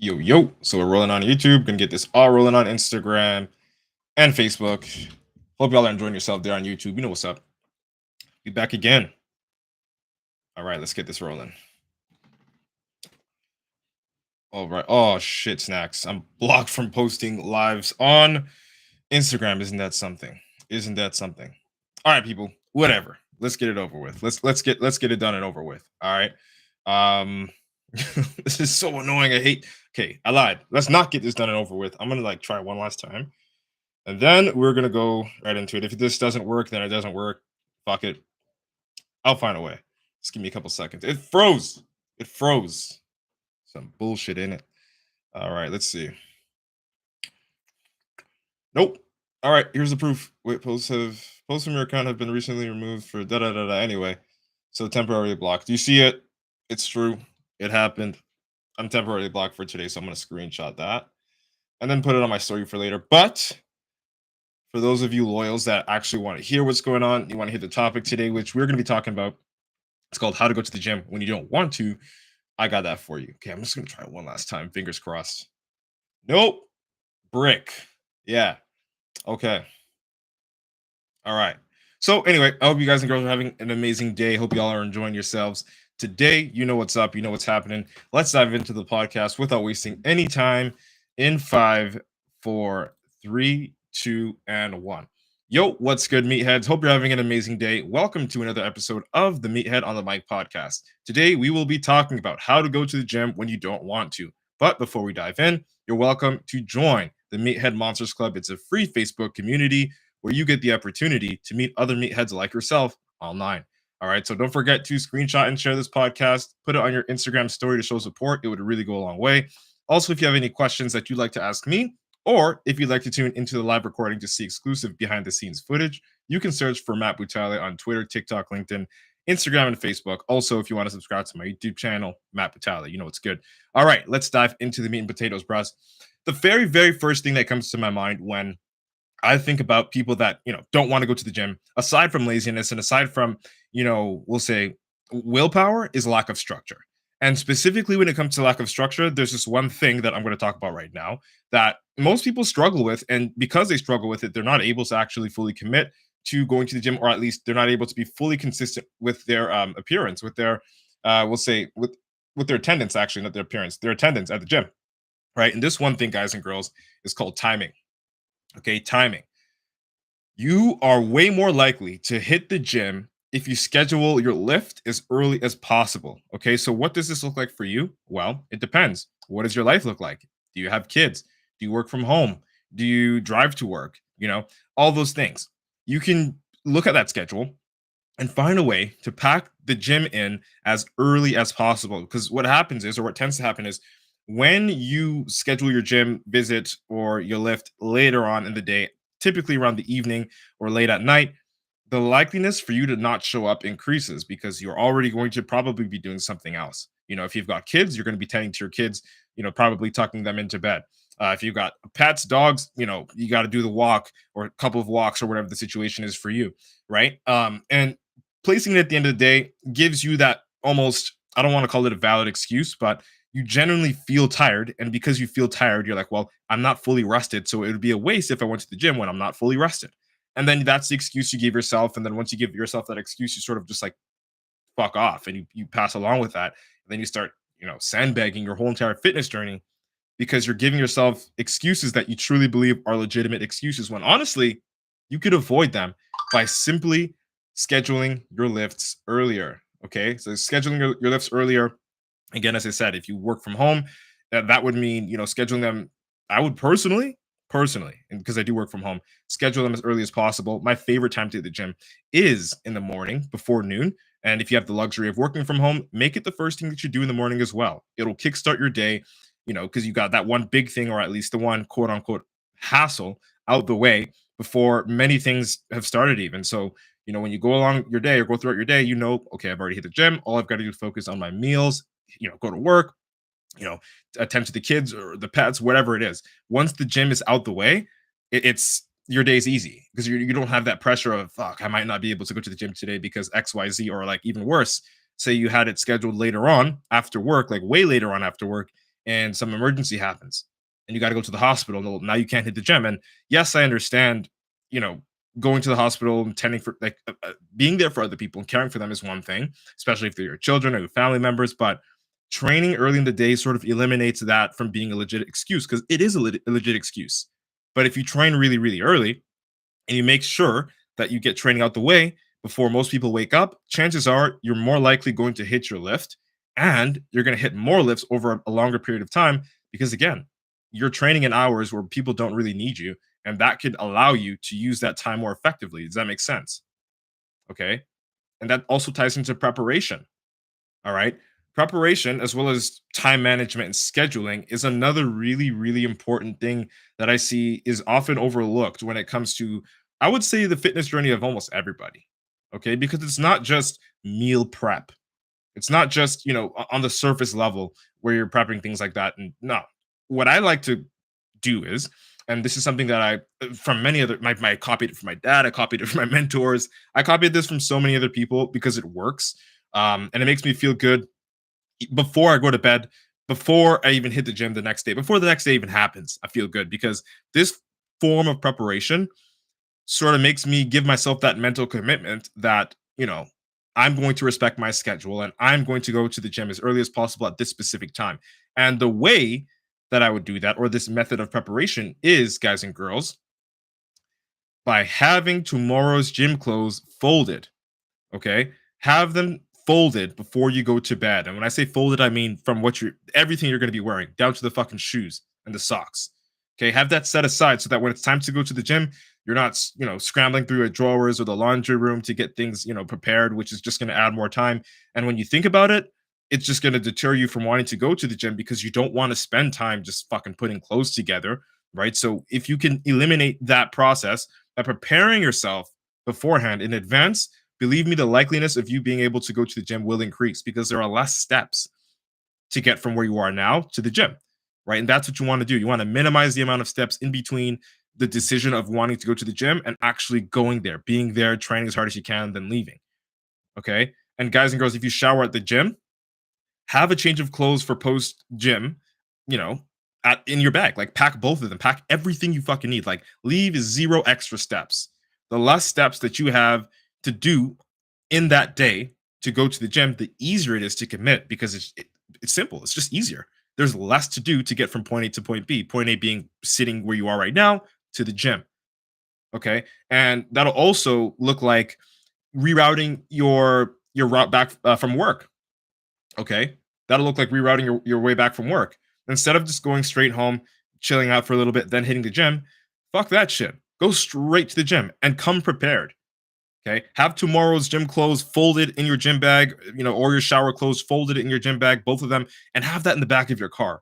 Yo, yo. So we're rolling on YouTube. Gonna get this all rolling on Instagram and Facebook. Hope y'all are enjoying yourself there on YouTube. You know what's up. Be back again. All right, let's get this rolling. All right. Oh, shit, snacks. I'm blocked from posting lives on Instagram. Isn't that something? Isn't that something? All right, people. Whatever. Let's get it over with. Let's get it done and over with. All right. Um this is so annoying. I hate. Okay, I lied. Let's not get this done and over with. I'm gonna try one last time. And then we're gonna go right into it. If this doesn't work, then it doesn't work. Fuck it. I'll find a way. Just give me a couple seconds. It froze. It froze. Some bullshit in it. All right, let's see. Nope. All right, here's the proof. Wait, posts from your account have been recently removed for da da da da. Anyway, so temporarily blocked. Do you see it? It's true. It happened. I'm temporarily blocked for today, so I'm gonna screenshot that and then put it on my story for later. But for those of you loyals that actually want to hear what's going on, you want to hear the topic today, which we're going to be talking about. It's called How to Go to the Gym When You Don't Want to. I got that for you. Okay, I'm just going to try it one last time. Fingers crossed. Nope. Brick. Yeah. Okay. All right. So, anyway, I hope you guys and girls are having an amazing day. Hope y'all are enjoying yourselves. Today, you know what's up. You know what's happening. Let's dive into the podcast without wasting any time in 5, 4, 3, 2, and 1. Yo, what's good, meatheads? Hope you're having an amazing day. Welcome to another episode of the Meathead on the Mic podcast. Today, we will be talking about how to go to the gym when you don't want to. But before we dive in, you're welcome to join the Meathead Monsters Club. It's a free Facebook community where you get the opportunity to meet other meatheads like yourself online. All right, so don't forget to screenshot and share this podcast. Put it on your Instagram story to show support. It would really go a long way. Also, if you have any questions that you'd like to ask me, or if you'd like to tune into the live recording to see exclusive behind-the-scenes footage, you can search for Matt Butale on Twitter, TikTok, LinkedIn, Instagram, and Facebook. Also, if you want to subscribe to my YouTube channel, Matt Butale, you know it's good. All right, let's dive into the meat and potatoes, bros. The very, very first thing that comes to my mind when I think about people that, don't want to go to the gym, aside from laziness and aside from, we'll say willpower, is lack of structure. And specifically when it comes to lack of structure, there's this one thing that I'm going to talk about right now that most people struggle with. And because they struggle with it, they're not able to actually fully commit to going to the gym, or at least they're not able to be fully consistent with their appearance, with their, we'll say, with their attendance, actually, not their appearance, their attendance at the gym. Right. And this one thing, guys and girls, is called timing. Okay, timing. You are way more likely to hit the gym if you schedule your lift as early as possible. Okay, so what does this look like for you? Well, it depends. What does your life look like? Do you have kids? Do you work from home? Do you drive to work? All those things. You can look at that schedule and find a way to pack the gym in as early as possible. Because what happens is, or what tends to happen is, when you schedule your gym visit or your lift later on in the day, typically around the evening or late at night, the likeliness for you to not show up increases because you're already going to probably be doing something else. If you've got kids, you're going to be tending to your kids, probably tucking them into bed. If you've got pets, dogs, you got to do the walk or a couple of walks or whatever the situation is for you, right? And placing it at the end of the day gives you that almost, I don't want to call it a valid excuse, but you genuinely feel tired. And because you feel tired, you're like, well, I'm not fully rested. So it would be a waste if I went to the gym when I'm not fully rested. And then that's the excuse you give yourself. And then once you give yourself that excuse, you sort of just like fuck off and you pass along with that. And then you start, sandbagging your whole entire fitness journey because you're giving yourself excuses that you truly believe are legitimate excuses when honestly, you could avoid them by simply scheduling your lifts earlier. Okay. So scheduling your lifts earlier. Again, as I said, if you work from home, that would mean, scheduling them. I would personally, and because I do work from home, schedule them as early as possible. My favorite time to hit the gym is in the morning before noon. And if you have the luxury of working from home, make it the first thing that you do in the morning as well. It'll kickstart your day, because you got that one big thing, or at least the one quote unquote hassle out the way before many things have started even. So, when you go along your day or go throughout your day, okay, I've already hit the gym. All I've got to do is focus on my meals, go to work, attend to the kids or the pets, whatever it is. Once the gym is out the way, it's your day's easy because you don't have that pressure of, fuck, I might not be able to go to the gym today because XYZ, or like even worse, say you had it scheduled later on after work, like way later on after work, and some emergency happens and you got to go to the hospital. Well, now you can't hit the gym. And yes, I understand, you know, going to the hospital and tending for like being there for other people and caring for them is one thing, especially if they're your children or your family members. But training early in the day sort of eliminates that from being a legit excuse because it is a legit excuse. But if you train really, really early and you make sure that you get training out the way before most people wake up, chances are you're more likely going to hit your lift and you're going to hit more lifts over a longer period of time because, again, you're training in hours where people don't really need you. And that could allow you to use that time more effectively. Does that make sense? Okay. And that also ties into preparation. All right. Preparation, as well as time management and scheduling, is another really, really important thing that I see is often overlooked when it comes to, I would say, the fitness journey of almost everybody. Okay. Because it's not just meal prep, it's not just, on the surface level where you're prepping things like that. And no, what I like to do is, and this is something that from many other, I copied it from my dad, I copied it from my mentors, I copied this from so many other people because it works. And it makes me feel good before I go to bed, before I even hit the gym the next day, before the next day even happens. I feel good because this form of preparation sort of makes me give myself that mental commitment that, I'm going to respect my schedule and I'm going to go to the gym as early as possible at this specific time. And the way that I would do that, or this method of preparation, is, guys and girls, by having tomorrow's gym clothes folded. Okay. Have them folded before you go to bed. And when I say folded, I mean from everything you're going to be wearing, down to the fucking shoes and the socks. Okay. Have that set aside so that when it's time to go to the gym, you're not, scrambling through your drawers or the laundry room to get things, prepared, which is just going to add more time. And when you think about it, it's just going to deter you from wanting to go to the gym because you don't want to spend time just fucking putting clothes together. Right. So if you can eliminate that process by preparing yourself beforehand in advance, believe me, the likeliness of you being able to go to the gym will increase because there are less steps to get from where you are now to the gym, right? And that's what you want to do. You want to minimize the amount of steps in between the decision of wanting to go to the gym and actually going there, being there, training as hard as you can, then leaving. Okay. And guys and girls, if you shower at the gym, have a change of clothes for post gym, you know, in your bag. Like, pack both of them, pack everything you fucking need. Like, leave 0 extra steps. The less steps that you have to do in that day to go to the gym, the easier it is to commit because it's simple. It's just easier. There's less to do to get from point A to point B. Point A being sitting where you are right now to the gym. Okay, and that'll also look like rerouting your route back from work. Okay, that'll look like rerouting your way back from work instead of just going straight home, chilling out for a little bit, then hitting the gym. Fuck that shit. Go straight to the gym and come prepared. Okay. Have tomorrow's gym clothes folded in your gym bag, or your shower clothes folded in your gym bag, both of them, and have that in the back of your car.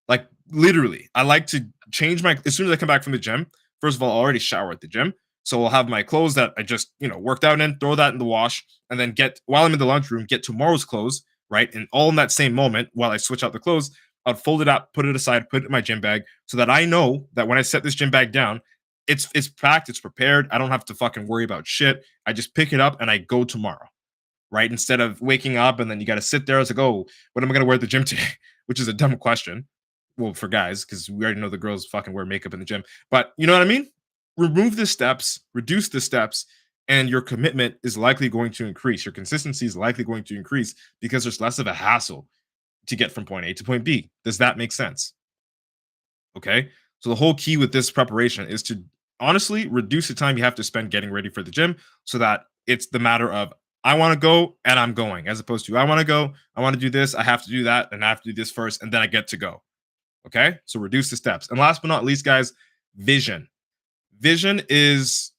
Like, literally, I like to change as soon as I come back from the gym. First of all, I'll already shower at the gym. So I'll have my clothes that I just, worked out in, throw that in the wash, and then while I'm in the lunchroom, get tomorrow's clothes, right? And all in that same moment, while I switch out the clothes, I'd fold it up, put it aside, put it in my gym bag so that I know that when I set this gym bag down, it's packed, it's prepared. I don't have to fucking worry about shit. I just pick it up and I go tomorrow, right? Instead of waking up and then you got to sit there. It's like, oh, what am I going to wear at the gym today? Which is a dumb question. Well, for guys, because we already know the girls fucking wear makeup in the gym. But you know what I mean? Remove the steps, reduce the steps, and your commitment is likely going to increase. Your consistency is likely going to increase because there's less of a hassle to get from point A to point B. Does that make sense? Okay. So the whole key with this preparation is to honestly reduce the time you have to spend getting ready for the gym so that it's the matter of, I want to go and I'm going, as opposed to, I want to go, I want to do this, I have to do that, and I have to do this first, and then I get to go. Okay. So reduce the steps. And last but not least, guys, vision. Vision is,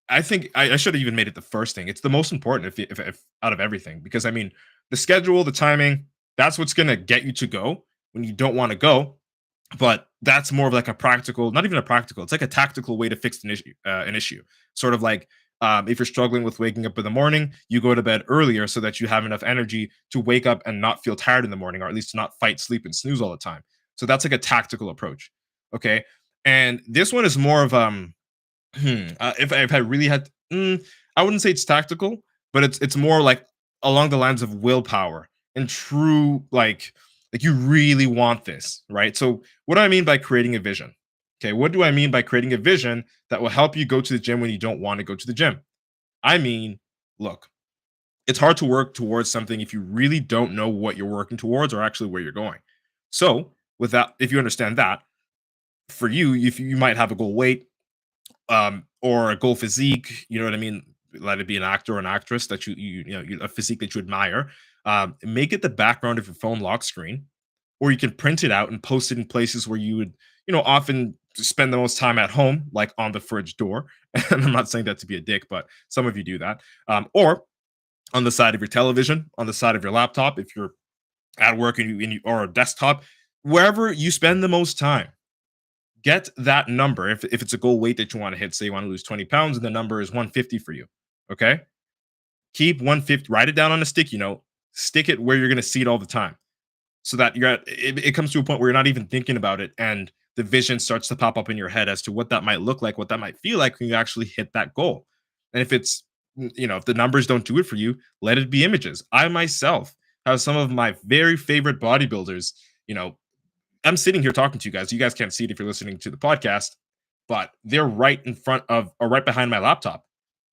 I think I should have even made it the first thing. It's the most important if out of everything, because I mean, the schedule, the timing, that's what's going to get you to go when you don't want to go. But that's more of like a practical, not even a practical, it's like a tactical way to fix an issue. Sort of like, if you're struggling with waking up in the morning, you go to bed earlier so that you have enough energy to wake up and not feel tired in the morning, or at least to not fight sleep and snooze all the time. So that's like a tactical approach. Okay. And this one is more of, if I really had, I wouldn't say it's tactical, but it's more like along the lines of willpower and true, like, Like you really want this, right? So what do I mean by creating a vision? Okay, what do I mean by creating a vision that will help you go to the gym when you don't want to go to the gym? I mean, look, it's hard to work towards something if you really don't know what you're working towards or actually where you're going. So, with that, if you understand that, for you, if you might have a goal weight, or a goal physique, you know what I mean? Let it be an actor or an actress that a physique that you admire. Make it the background of your phone lock screen, or you can print it out and post it in places where you would, often spend the most time at home, like on the fridge door. And I'm not saying that to be a dick, but some of you do that. Or on the side of your television, on the side of your laptop, if you're at work or a desktop, wherever you spend the most time, get that number. If it's a goal weight that you want to hit, say you want to lose 20 pounds and the number is 150 for you. Okay. Keep 150, write it down on a sticky note, stick it where you're going to see it all the time so that it comes to a point where you're not even thinking about it. And the vision starts to pop up in your head as to what that might look like, what that might feel like when you actually hit that goal. And if if the numbers don't do it for you, let it be images. I myself have some of my very favorite bodybuilders, you know, I'm sitting here talking to you guys. You guys can't see it if you're listening to the podcast, but they're right in front of or right behind my laptop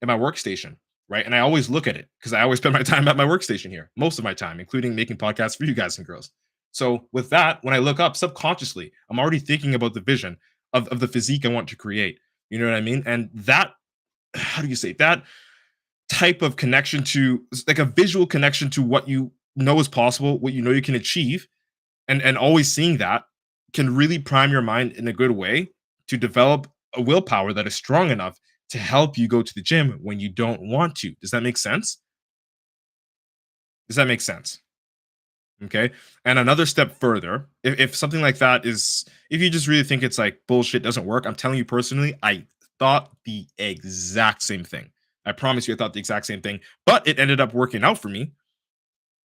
in my workstation, right? And I always look at it because I always spend my time at my workstation here, most of my time, including making podcasts for you guys and girls. So with that, when I look up subconsciously, I'm already thinking about the vision of the physique I want to create. You know what I mean? And that, how do you say that type of connection to like a visual connection to what you know is possible, what you know you can achieve, and always seeing that can really prime your mind in a good way to develop a willpower that is strong enough to help you go to the gym when you don't want to. Does that make sense? Does that make sense? Okay. And another step further, if something like that is, if you just really think it's like bullshit, doesn't work, I'm telling you personally, I thought the exact same thing. I promise you, I thought the exact same thing, but it ended up working out for me,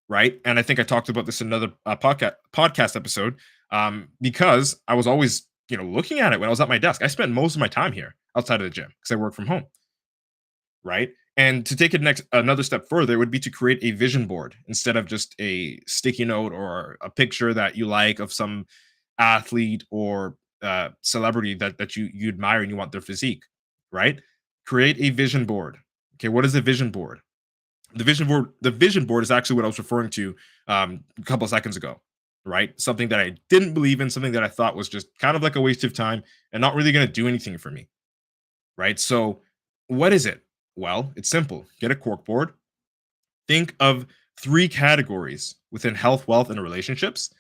right? And I think I talked about this in another podcast episode, because I was always, looking at it when I was at my desk. I spent most of my time here outside of the gym because I work from home, right? And to take it next another step further would be to create a vision board instead of just a sticky note or a picture that you like of some athlete or celebrity that you admire and you want their physique, right? Create a vision board. Okay, what is a vision board? The vision board is actually what I was referring to a couple of seconds ago, right? Something that I didn't believe in, something that I thought was just kind of like a waste of time and not really going to do anything for me, right? So, what is it? Well, it's simple. Get a cork board. Think of three categories within health, wealth, and relationships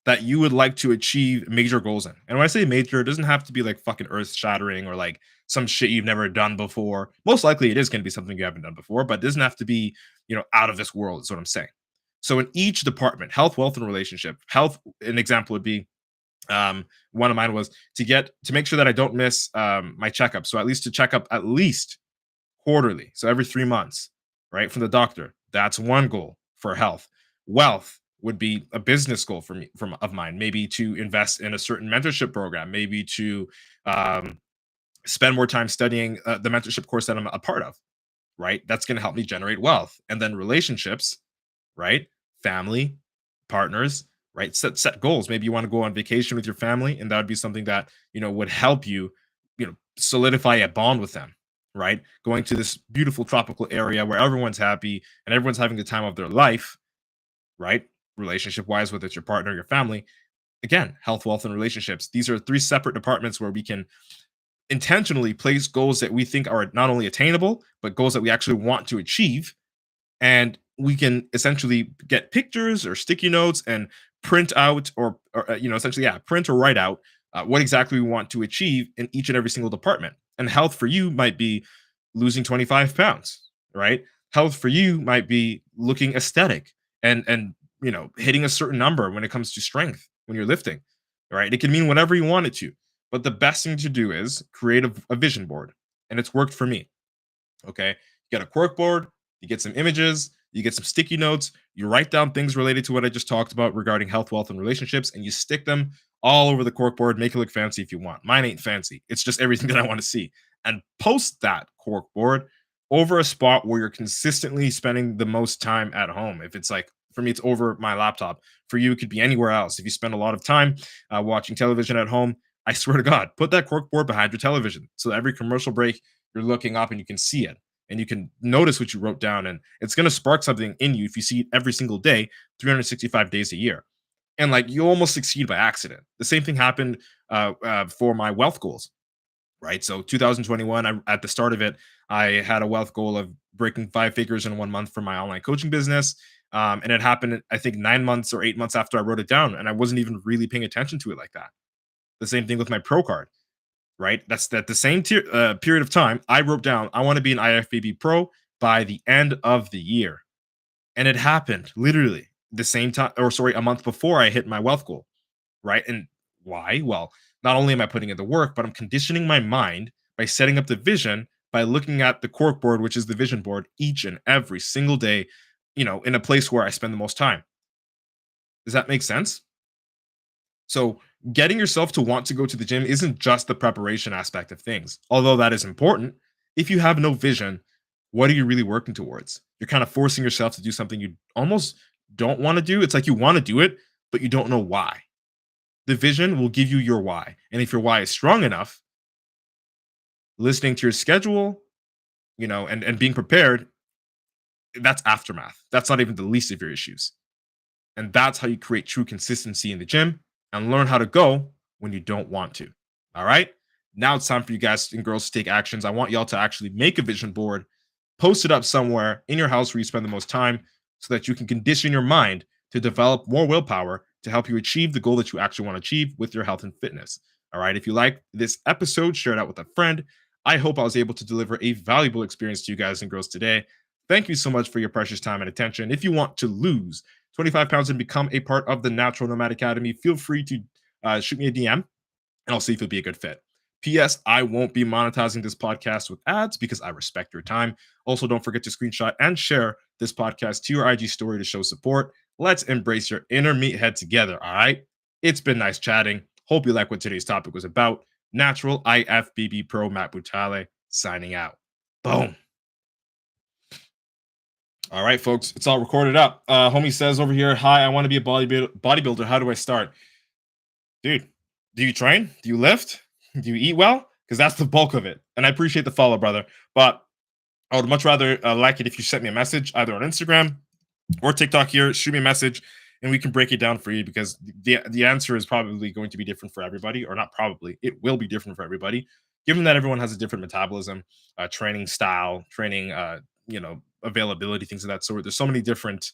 that you would like to achieve major goals in. And when I say major, it doesn't have to be like fucking earth shattering or like some shit you've never done before. Most likely it is going to be something you haven't done before, but it doesn't have to be, out of this world, is what I'm saying. So in each department, health, wealth, and relationship, health, an example would be one of mine was to make sure that I don't miss my checkup. So at least to check up at least quarterly. So every 3 months, right? From the doctor. That's one goal for health. Wealth would be a business goal for me from of mine, maybe to invest in a certain mentorship program, maybe to um, spend more time studying the mentorship course that I'm a part of, right? That's going to help me generate wealth. And then relationships, right? Family, partners, right? Set goals. Maybe you want to go on vacation with your family, and that would be something that would help you, solidify a bond with them, right? Going to this beautiful tropical area where everyone's happy and everyone's having the time of their life, right? Relationship wise, whether it's your partner, or your family. Again, health, wealth, and relationships. These are three separate departments where we can intentionally place goals that we think are not only attainable, but goals that we actually want to achieve. And we can essentially get pictures or sticky notes and print out or essentially, yeah, print or write out what exactly we want to achieve in each and every single department. And health for you might be losing 25 pounds, right? Health for you might be looking aesthetic and hitting a certain number when it comes to strength when you're lifting, right? It can mean whatever you want it to. But the best thing to do is create a vision board. And it's worked for me. Okay. You get a cork board, you get some images, you get some sticky notes, you write down things related to what I just talked about regarding health, wealth, and relationships, and you stick them all over the cork board. Make it look fancy if you want. Mine ain't fancy. It's just everything that I want to see. And post that cork board over a spot where you're consistently spending the most time at home. If it's like For me, it's over my laptop. For you, it could be anywhere else. If you spend a lot of time watching television at home, I swear to God, put that corkboard behind your television so every commercial break you're looking up and you can see it and you can notice what you wrote down, and it's going to spark something in you if you see it every single day, 365 days a year. And like you almost succeed by accident. The same thing happened for my wealth goals, right? So 2021, at the start of it, I had a wealth goal of breaking 5 figures in 1 month for my online coaching business. And it happened, I think, 9 months or 8 months after I wrote it down. And I wasn't even really paying attention to it like that. The same thing with my pro card, right? That's that the same period of time I wrote down, I want to be an IFBB pro by the end of the year. And it happened literally the same time, or sorry, a month before I hit my wealth goal, right? And why? Well, not only am I putting in the work, but I'm conditioning my mind by setting up the vision by looking at the cork board, which is the vision board, each and every single day, in a place where I spend the most time. Does that make sense? So, getting yourself to want to go to the gym isn't just the preparation aspect of things, although that is important. If you have no vision, what are you really working towards? You're kind of forcing yourself to do something you almost don't want to do. It's like you want to do it, but you don't know why. The vision will give you your why. And if your why is strong enough, listening to your schedule, and being prepared, that's aftermath. That's not even the least of your issues. And that's how you create true consistency in the gym and learn how to go when you don't want to. All right. Now it's time for you guys and girls to take actions. I want y'all to actually make a vision board, post it up somewhere in your house where you spend the most time so that you can condition your mind to develop more willpower to help you achieve the goal that you actually want to achieve with your health and fitness. All right. If you like this episode, share it out with a friend. I hope I was able to deliver a valuable experience to you guys and girls today. Thank you so much for your precious time and attention. If you want to lose 25 pounds and become a part of the Natural Nomad Academy, feel free to shoot me a DM and I'll see if it'll be a good fit. P.S. I won't be monetizing this podcast with ads because I respect your time. Also, don't forget to screenshot and share this podcast to your IG story to show support. Let's embrace your inner meathead together, all right? It's been nice chatting. Hope you like what today's topic was about. Natural IFBB Pro Matt Butale signing out. Boom. All right, folks, it's all recorded up. Homie says over here, hi, I want to be a bodybuilder. How do I start? Dude, do you train? Do you lift? Do you eat well? Because that's the bulk of it. And I appreciate the follow, brother. But I would much rather like it if you sent me a message either on Instagram or TikTok here. Shoot me a message and we can break it down for you because the answer is probably going to be different for everybody, or not probably, it will be different for everybody, given that everyone has a different metabolism, training style, training, availability, things of that sort. There's so many different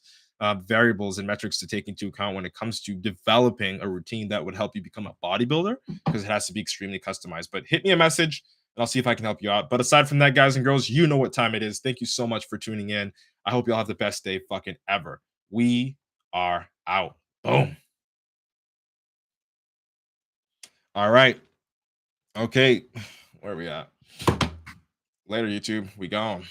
variables and metrics to take into account when it comes to developing a routine that would help you become a bodybuilder, because it has to be extremely customized. But hit me a message and I'll see if I can help you out. But aside from that, guys and girls, you know what time it is. Thank you so much for tuning in. I hope you all have the best day fucking ever. We are out. Boom. All right. Okay. Where are we at? Later, YouTube. We gone.